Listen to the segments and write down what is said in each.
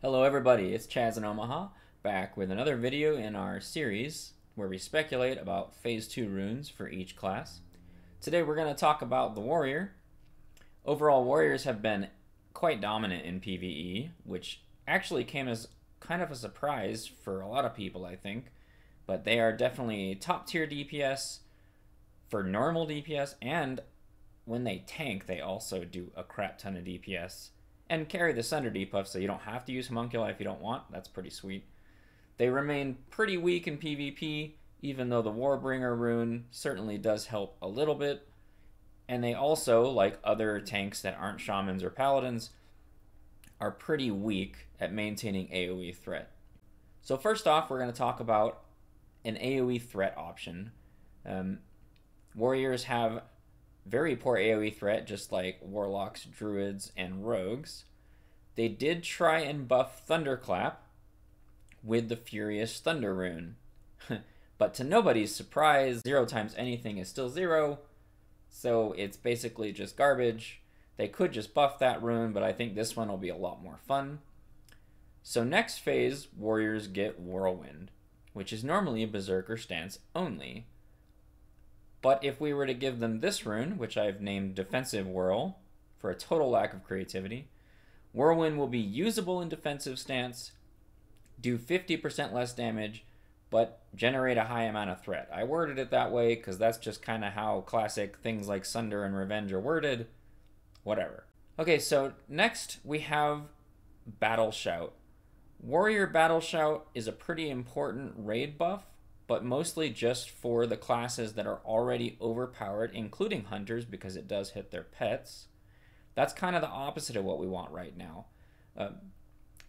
Hello everybody, it's Chaz in Omaha, back with another video in our series where we speculate about Phase 2 runes for each class. Today we're going to talk about the Warrior. Overall, Warriors have been quite dominant in PvE, which actually came as kind of a surprise for a lot of people, I think. But they are definitely top tier DPS for normal DPS, and when they tank, they also do a crap ton of DPS. And carry the Sunder debuff, so you don't have to use Homunculi if you don't want. That's pretty sweet. They remain pretty weak in PvP, even though the Warbringer rune certainly does help a little bit. And they also, like other tanks that aren't Shamans or Paladins, are pretty weak at maintaining AoE threat. So first off, we're going to talk about an AoE threat option. Warriors have very poor AoE threat, just like Warlocks, Druids, and Rogues. They did try and buff Thunderclap with the Furious Thunder rune. But to nobody's surprise, 0 times anything is still 0, so it's basically just garbage. They could just buff that rune, but I think this one will be a lot more fun. So next phase, Warriors get Whirlwind, which is normally a Berserker stance only. But if we were to give them this rune, which I've named Defensive Whirl, for a total lack of creativity, Whirlwind will be usable in defensive stance, do 50% less damage, but generate a high amount of threat. I worded it that way because that's just kind of how classic things like Sunder and Revenge are worded. Whatever. Okay, so next we have Battle Shout. Warrior Battle Shout is a pretty important raid buff, but mostly just for the classes that are already overpowered, including Hunters, because it does hit their pets. That's kind of the opposite of what we want right now.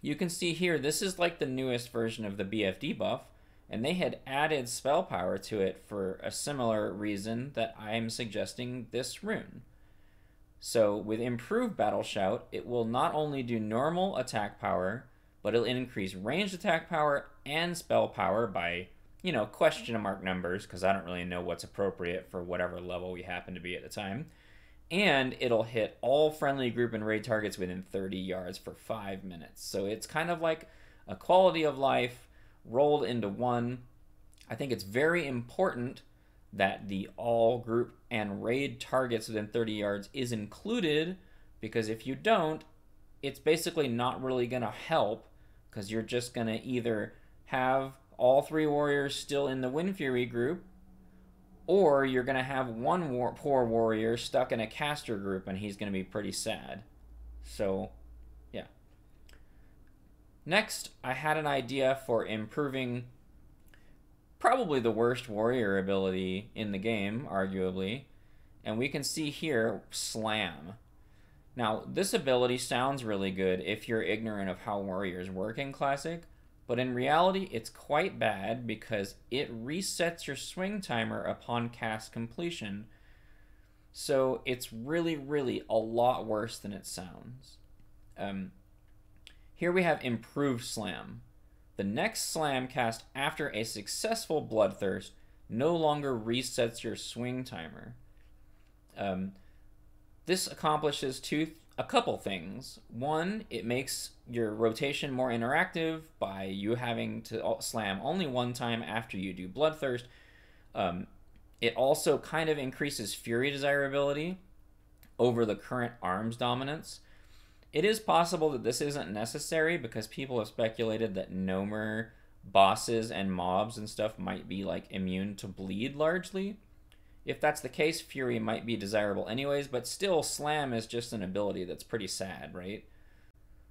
You can see here, this is like the newest version of the BFD buff, and they had added spell power to it for a similar reason that I'm suggesting this rune. So with improved Battle Shout, it will not only do normal attack power, but it'll increase ranged attack power and spell power by, you know, question mark numbers, because I don't really know what's appropriate for whatever level we happen to be at the time. And it'll hit all friendly group and raid targets within 30 yards for 5 minutes. So it's kind of like a quality of life rolled into one. I think it's very important that the all group and raid targets within 30 yards is included, because if you don't, it's basically not really going to help, because you're just going to either have all 3 warriors still in the Wind Fury group, or you're going to have one poor warrior stuck in a caster group, and he's going to be pretty sad. So, yeah. Next, I had an idea for improving probably the worst warrior ability in the game, arguably. And we can see here, Slam. Now, this ability sounds really good if you're ignorant of how warriors work in Classic, but in reality, it's quite bad because it resets your swing timer upon cast completion. So it's really, really a lot worse than it sounds. Here we have Improved Slam. The next slam cast after a successful Bloodthirst no longer resets your swing timer. This accomplishes a couple things. One, it makes your rotation more interactive by you having to slam only one time after you do Bloodthirst. It also kind of increases Fury desirability over the current arms dominance. It is possible that this isn't necessary because people have speculated that Gnomer bosses and mobs and stuff might be like immune to bleed largely. If that's the case, Fury might be desirable anyways, but still, Slam is just an ability that's pretty sad, right?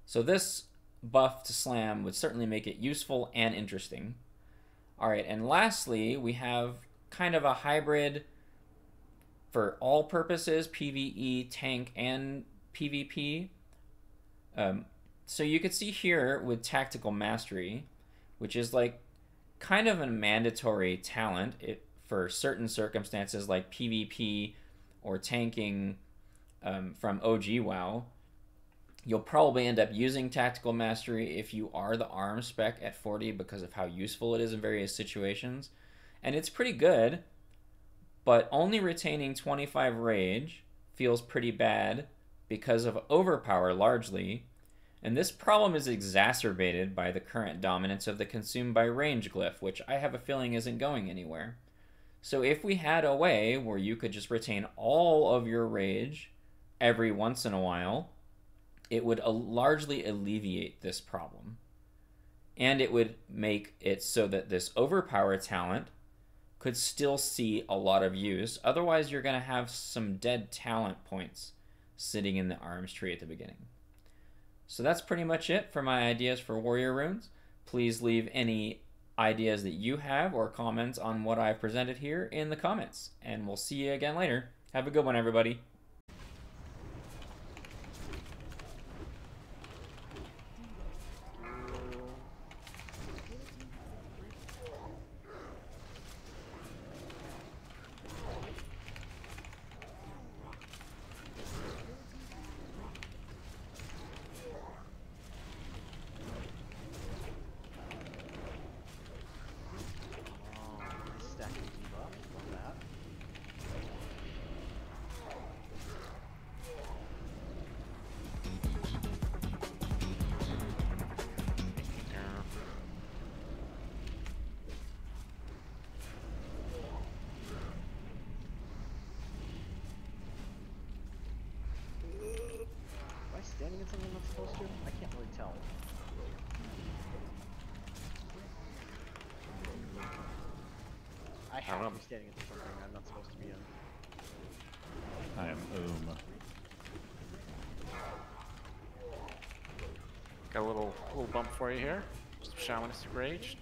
So this buff to Slam would certainly make it useful and interesting. Alright, and lastly, we have kind of a hybrid for all purposes, PvE, tank, and PvP. So you could see here with Tactical Mastery, which is like kind of a mandatory talent for certain circumstances like PvP or tanking from OG WoW. You'll probably end up using Tactical Mastery if you are the arm spec at 40 because of how useful it is in various situations. And it's pretty good, but only retaining 25 rage feels pretty bad because of overpower largely. And this problem is exacerbated by the current dominance of the consumed by range glyph, which I have a feeling isn't going anywhere. So if we had a way where you could just retain all of your rage every once in a while, it would largely alleviate this problem. And it would make it so that this overpower talent could still see a lot of use. Otherwise, you're going to have some dead talent points sitting in the arms tree at the beginning. So that's pretty much it for my ideas for warrior runes. Please leave any ideas that you have or comments on what I've presented here in the comments. And we'll see you again later. Have a good one, everybody. Standing in something I'm not supposed to? I can't really tell. I have to be standing into something I'm not supposed to be in. I am Got a little bump for you here. Just shamanistic rage.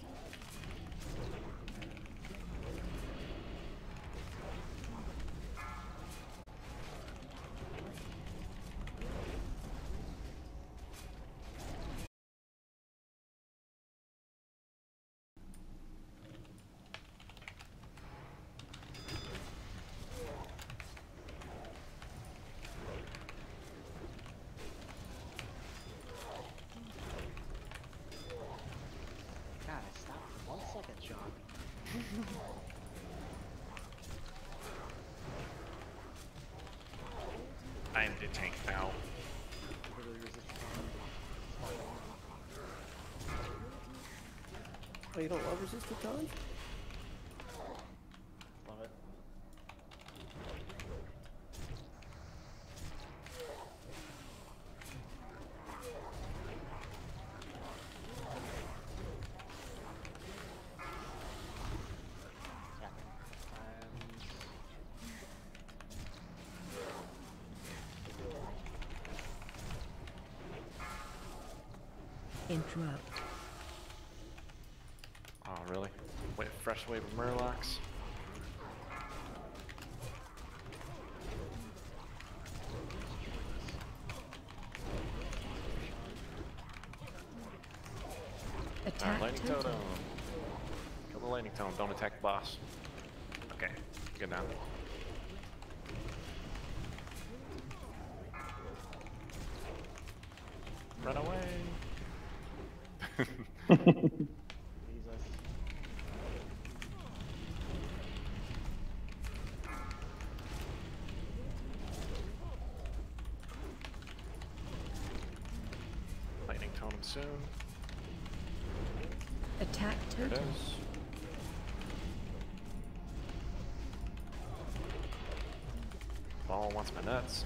I'm the tank now. Oh, you don't love resistant time? Love it. Interrupt. Oh, really? Wait, fresh wave of Murlocs. Attack Lightning totem. totem. Kill the lightning totem. Don't attack the boss. Okay, good now. Run away. Jesus. Lightning totem soon. Attack There it totem. is. Ball wants my nuts.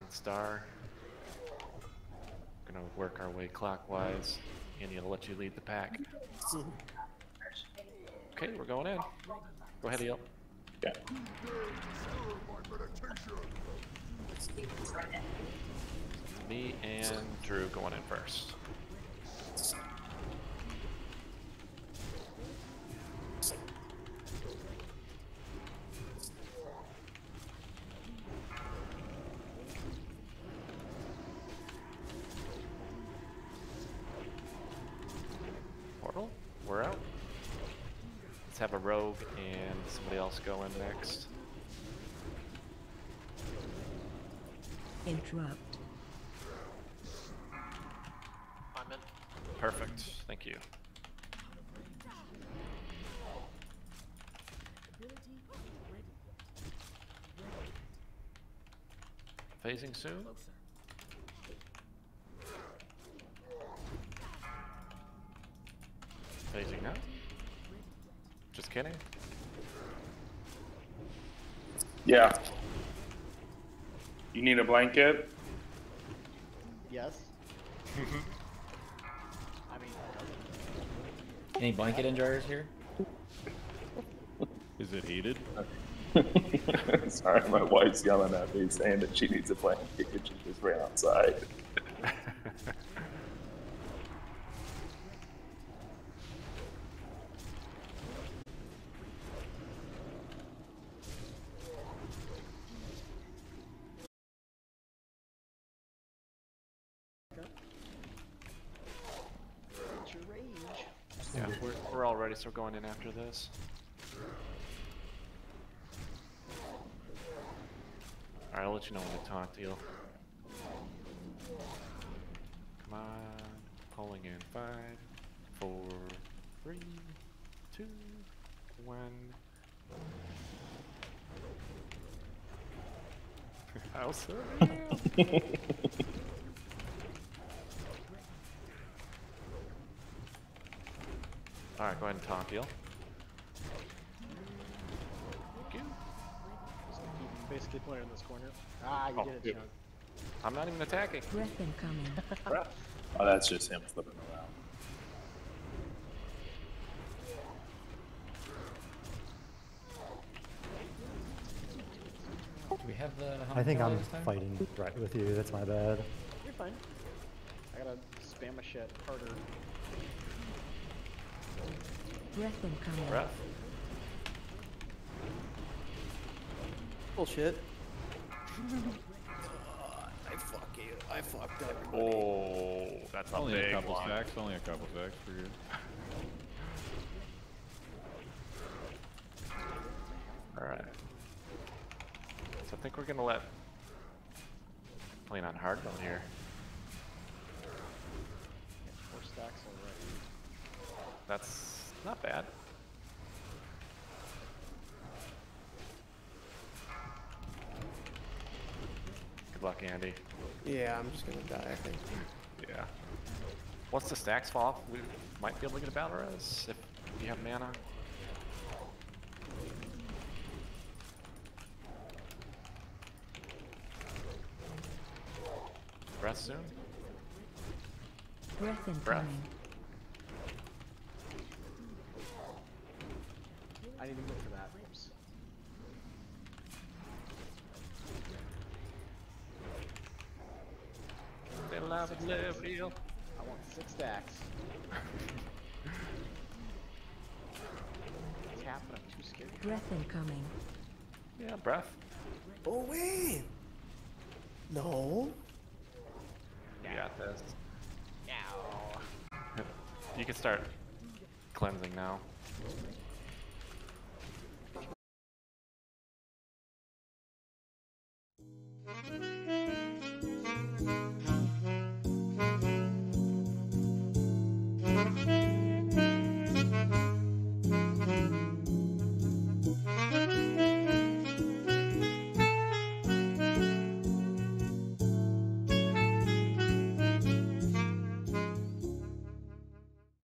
Star. Gonna work our way clockwise. Andy, I'll let you lead the pack. Okay, we're going in. Go ahead, Eel. Yeah. Me and Drew going in first. Portal, we're out. Let's have a rogue and somebody else go in next. Interrupt. I'm in. Perfect. Thank you. Phasing soon. Phasing now. Just kidding. Yeah. You need a blanket? Yes. I mean, Any blanket enjoyers here? Is it heated? Sorry, my wife's yelling at me saying that she needs a blanket because she just ran outside. what's your rage? Yeah, we're all ready, so we're going in after this. Alright, I'll let you know when to talk to you. Come on. Pulling in 5, 4, 3, 2, 1. How surreal! Alright, go ahead and talk, Eel. Thank you. Just keep basically pointing in this corner. Ah, you Oh, did it, yeah. Sean. I'm not even attacking. Breath incoming. Oh, that's just him flipping around. Do we have the? I think I'm this time? fighting right with you. That's my bad. You're fine. I gotta spam a shit harder. Breath incoming. Breath. Bullshit. I fucked everybody. Oh, that's a Only a big couple one. stacks. Only a couple stacks for you. Alright. So I think we're gonna let playing on hard mode here. 4 stacks already. That's not bad. Good luck, Andy. Yeah, I'm just gonna die, I think. Yeah. Once the stacks fall off, we might be able to get a battle res if you have mana. Breath soon. Breath incoming. I need to go for that. Oops. They love it, live real. I want 6 stacks. Tap, but I'm too scared. Breath incoming. Yeah, breath. Oh, wait! No. You got this. You can start cleansing now.